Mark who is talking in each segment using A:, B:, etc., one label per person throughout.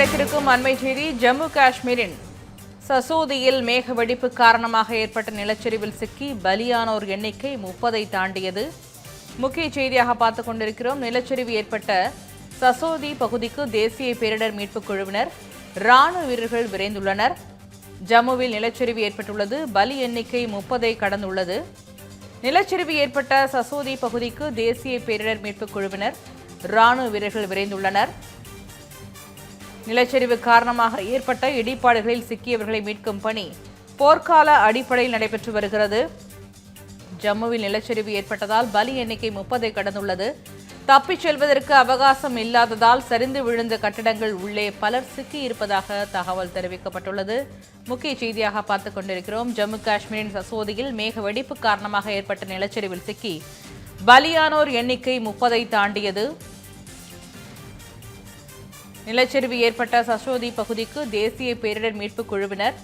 A: கிடைத்திருக்கும் அண்மை செய்தி. ஜம்மு காஷ்மீரின் சசோதியில் மேக வெடிப்பு காரணமாக ஏற்பட்ட நிலச்சரிவில் சிக்கி பலியானோர் எண்ணிக்கை 30ஐ தாண்டியது. முக்கிய செய்தியாக பார்த்துக் கொண்டிருக்கிறோம். நிலச்சரிவு ஏற்பட்ட சசோதி பகுதிக்கு தேசிய பேரிடர் மீட்புக் குழுவினர், ராணுவ வீரர்கள் விரைந்துள்ளனர். ஜம்முவில் நிலச்சரிவு ஏற்பட்டுள்ளது. பலி எண்ணிக்கை 30ஐ கடந்துள்ளது. நிலச்சரிவு ஏற்பட்ட சசோதி பகுதிக்கு தேசிய பேரிடர் மீட்புக் குழுவினர், ராணுவ வீரர்கள் விரைந்துள்ளனர். நிலச்சரிவு காரணமாக ஏற்பட்ட இடிபாடுகளில் சிக்கியவர்களை மீட்கும் பணி போர்க்கால அடிப்படையில் நடைபெற்று வருகிறது. ஜம்முவில் நிலச்சரிவு ஏற்பட்டதால் பலி எண்ணிக்கை 30ஐ கடந்துள்ளது. தப்பிச் செல்வதற்கு அவகாசம் இல்லாததால் சரிந்து விழுந்த கட்டிடங்கள் உள்ளே பலர் சிக்கியிருப்பதாக தகவல் தெரிவிக்கப்பட்டுள்ளது. முக்கிய செய்தியாக பார்த்துக் கொண்டிருக்கிறோம். ஜம்மு காஷ்மீரின் சசோதியில் மேக வெடிப்பு காரணமாக ஏற்பட்ட நிலச்சரிவில் சிக்கி பலியானோர் எண்ணிக்கை 30ஐ தாண்டியது. நிலச்சரிவு ஏற்பட்ட சசோதி பகுதிக்கு தேசிய பேரிடர் மீட்புக் குழுவினர்,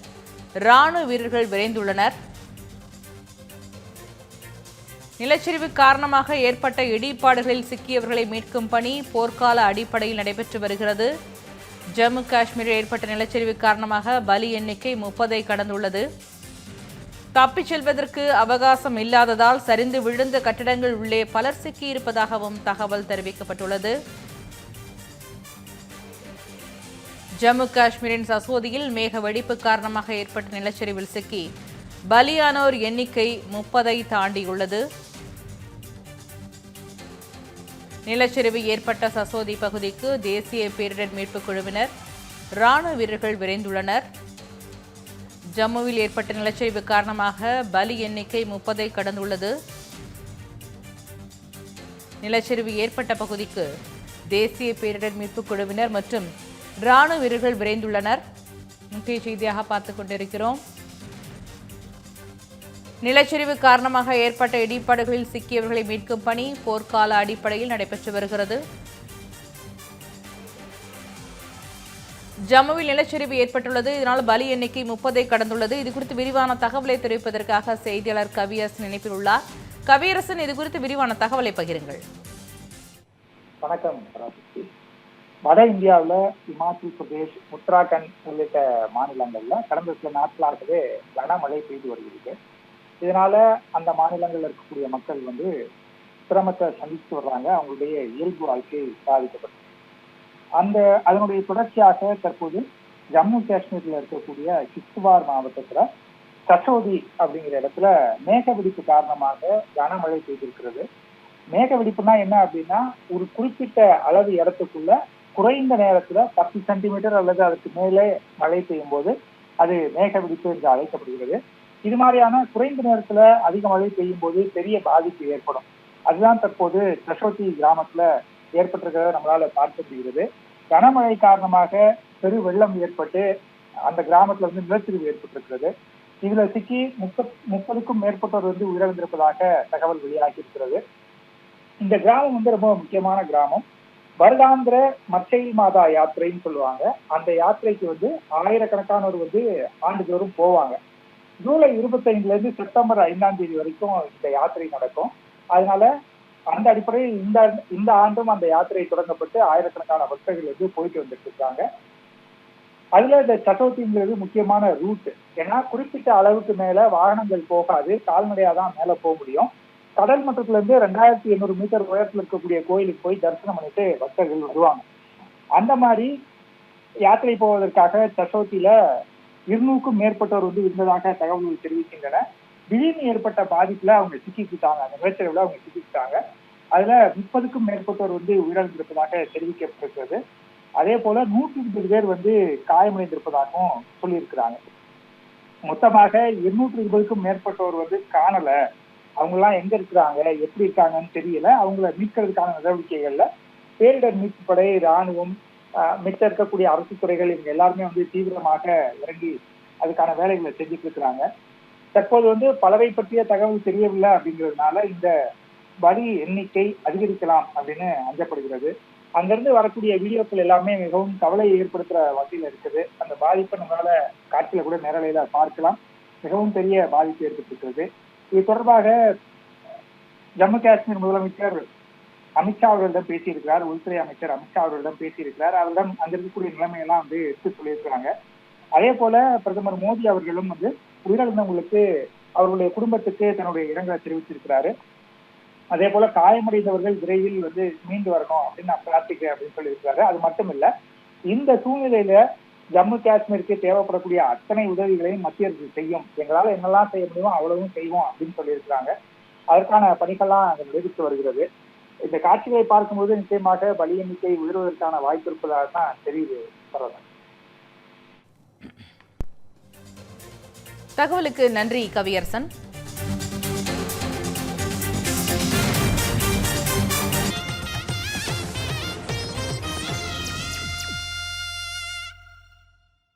A: ராணுவ வீரர்கள் விரைந்துள்ளனர். நிலச்சரிவு காரணமாக ஏற்பட்ட இடிபாடுகளில் சிக்கியவர்களை மீட்கும் பணி போர்க்கால அடிப்படையில் நடைபெற்று வருகிறது. ஜம்மு காஷ்மீரில் ஏற்பட்ட நிலச்சரிவு காரணமாக பலி எண்ணிக்கை 30ஐ கடந்துள்ளது. தப்பிச் செல்வதற்கு அவகாசம் இல்லாததால் சரிந்து விழுந்த கட்டிடங்கள் உள்ளே பலர் சிக்கியிருப்பதாகவும் தகவல் தெரிவிக்கப்பட்டுள்ளது. ஜம்மு காஷ்மீரின் சசோதியில் மேக வெடிப்பு காரணமாக ஏற்பட்ட நிலச்சரிவில் சிக்கி பலியானோர் எண்ணிக்கை 30ஐ தாண்டியுள்ளது. நிலச்சரிவு ஏற்பட்ட சசோதி பகுதிக்கு தேசிய பேரிடர் மீட்புக் குழுவினர், ராணுவ வீரர்கள் விரைந்துள்ளனர். ஜம்முவில் ஏற்பட்ட நிலச்சரிவு காரணமாக பலி எண்ணிக்கை 30ஐ கடந்துள்ளது. நிலச்சரிவு ஏற்பட்ட பகுதிக்கு தேசிய பேரிடர் மீட்புக் குழுவினர் மற்றும் ராணுவ வீரர்கள் விரைந்துள்ளனர். முக்கிய செய்தியாக பார்த்துக் கொண்டிருக்கிறோம். நிலச்சரிவு காரணமாக ஏற்பட்ட இடிபாடுகளில் சிக்கியவர்களை மீட்கும் பணி போர்க்கால அடிப்படையில் நடைபெற்று வருகிறது. ஜம்முவில் நிலச்சரிவு ஏற்பட்டுள்ளது. இதனால் பலி எண்ணிக்கை 30ஐ கடந்துள்ளது. இதுகுறித்து விரிவான தகவலை தெரிவிப்பதற்காக செய்தியாளர் கவியரசன் இணைப்பில் உள்ளார். கவியரசன், இதுகுறித்து விரிவான தகவலை பகிருங்கள்.
B: வணக்கம். வட இந்தியாவில் இமாச்சல் பிரதேஷ், உத்தராகண்ட் உள்ளிட்ட மாநிலங்கள்ல கடந்த சில நாட்களாகவே கனமழை பெய்து வருகிறது. இதனால அந்த மாநிலங்களில் இருக்கக்கூடிய மக்கள் சிரமத்தை சந்தித்து வர்றாங்க. அவங்களுடைய இயல்பு வாழ்க்கை பாதிக்கப்பட்டது. அதனுடைய தொடர்ச்சியாக தற்போது ஜம்மு காஷ்மீர்ல இருக்கக்கூடிய கிஷ்த்வார் மாவட்டத்துல சசோதி அப்படிங்கிற இடத்துல மேக வெடிப்பு காரணமாக கனமழை பெய்திருக்கிறது. மேக வெடிப்புனா என்ன அப்படின்னா, ஒரு குறிப்பிட்ட அளவு இடத்துக்குள்ள குறைந்த நேரத்துல 10 சென்டிமீட்டர் அல்லது அதுக்கு மேலே மழை பெய்யும் போது அது மேக வெடிப்பு என்று அழைக்கப்படுகிறது. இது மாதிரியான குறைந்த நேரத்துல அதிக மழை பெய்யும் போது பெரிய பாதிப்பு ஏற்படும். அதுதான் தற்போது சசோதி கிராமத்துல ஏற்பட்டிருக்கிறத நம்மளால பார்க்க முடிகிறது. கனமழை காரணமாக பெரு வெள்ளம் ஏற்பட்டு அந்த கிராமத்துல நிலச்சரிவு ஏற்பட்டிருக்கிறது. இதுல சிக்கி 30க்கும் மேற்பட்டோர் உயிரிழந்திருப்பதாக தகவல் வெளியாகி இருக்கிறது. இந்த கிராமம் ரொம்ப முக்கியமான கிராமம். வருடாந்திர மச்சைல் மாதா யாத்திரைன்னு சொல்லுவாங்க. அந்த யாத்திரைக்கு ஆயிரக்கணக்கானோர் ஆண்டுதோறும் போவாங்க. ஜூலை 25ல இருந்து செப்டம்பர் 5ஆம் தேதி வரைக்கும் இந்த யாத்திரை நடக்கும். அதனால அந்த அடிப்படையில் இந்த ஆண்டும் அந்த யாத்திரை தொடங்கப்பட்டு ஆயிரக்கணக்கான பக்தர்கள் போயிட்டு வந்துட்டு இருக்காங்க. அதுல இந்த சசோதிங்கிறது முக்கியமான ரூட். ஏன்னா குறிப்பிட்ட அளவுக்கு மேல வாகனங்கள் போகாது, கால்நடையாதான் மேல போக முடியும். கடல் மட்டத்துல இருந்து 2800 மீட்டர் உயரத்துல இருக்கக்கூடிய கோயிலுக்கு போய் தரிசனம் பண்ணிட்டு பக்தர்கள் வருவாங்க. அந்த மாதிரி யாத்திரை போவதற்காக சசோதியில 200க்கும் மேற்பட்டோர் இருந்ததாக தகவல்கள் தெரிவிக்கின்றன. திடீர்னு ஏற்பட்ட பாதிப்புல அவங்க சிக்கிக்கிட்டாங்க. அந்த நிலச்சரிவுல அவங்க சிக்கிக்கிட்டாங்க. அதுல 30க்கும் மேற்பட்டோர் உயிரிழந்திருப்பதாக தெரிவிக்கப்பட்டிருக்கிறது. அதே போல 120 பேர் காயமடைந்திருப்பதாகவும் சொல்லியிருக்கிறாங்க. மொத்தமாக 220க்கும் மேற்பட்டோர் காணல. அவங்க எல்லாம் எங்க இருக்கிறாங்க, எப்படி இருக்காங்கன்னு தெரியல. அவங்கள மீட்கிறதுக்கான நடவடிக்கைகள்ல பேரிடர் மீட்பு படை, ராணுவம், மிச்சம் இருக்கக்கூடிய அரசு துறைகள் இவங்க எல்லாருமே தீவிரமாக இறங்கி அதுக்கான வேலைகளை செஞ்சுட்டு இருக்கிறாங்க. தற்போது பலரை பற்றிய தகவல் தெரியவில்லை அப்படிங்கிறதுனால இந்த பலி எண்ணிக்கை அதிகரிக்கலாம் அப்படின்னு அஞ்சப்படுகிறது. அங்கிருந்து வரக்கூடிய வீடியோக்கள் எல்லாமே மிகவும் கவலையை ஏற்படுத்துற வகையில் இருக்குது. அந்த பாதிப்பை நம்மளால காட்சியில கூட நேரலையில பார்க்கலாம். மிகவும் பெரிய பாதிப்பு ஏற்பட்டிருக்கிறது. இது தொடர்பாக ஜம்மு காஷ்மீர் முதலமைச்சர் அமித்ஷா அவர்களிடம் பேசியிருக்கிறார். உள்துறை அமைச்சர் அமித்ஷா அவர்களிடம் பேசியிருக்கிறார். அவரிடம் அங்க இருக்கக்கூடிய நிலைமையெல்லாம் எடுத்து சொல்லியிருக்கிறாங்க. அதே போல பிரதமர் மோடி அவர்களும் உயிரிழந்தவங்களுக்கு அவர்களுடைய குடும்பத்துக்கு தன்னுடைய இரங்கலை தெரிவித்திருக்கிறாரு. அதே போல காயமடைந்தவர்கள் விரைவில் மீண்டு வரணும் அப்படின்னு நான் பிரார்த்திக்கிறேன் அப்படின்னு சொல்லியிருக்கிறாரு. அது மட்டும் இல்ல, இந்த சூழ்நிலையில ஜம்மு காஷ்மீருக்கு தேவைப்படக்கூடிய அத்தனை உதவிகளையும் மத்திய அரசு செய்யும், எங்களால என்னெல்லாம் செய்ய முடியுமோ அவ்வளவும் செய்வோம் அப்படின்னு சொல்லியிருக்கிறாங்க. அதற்கான பணிகள்லாம் அங்க நடைபெற்று வருகிறது. இந்த காட்சிகளை பார்க்கும்போது நிச்சயமாக பலி எண்ணிக்கை உயர்வதற்கான வாய்ப்பு இருப்பதாக தான் தெரியுது.
A: தகவலுக்கு நன்றி கவியரசன்.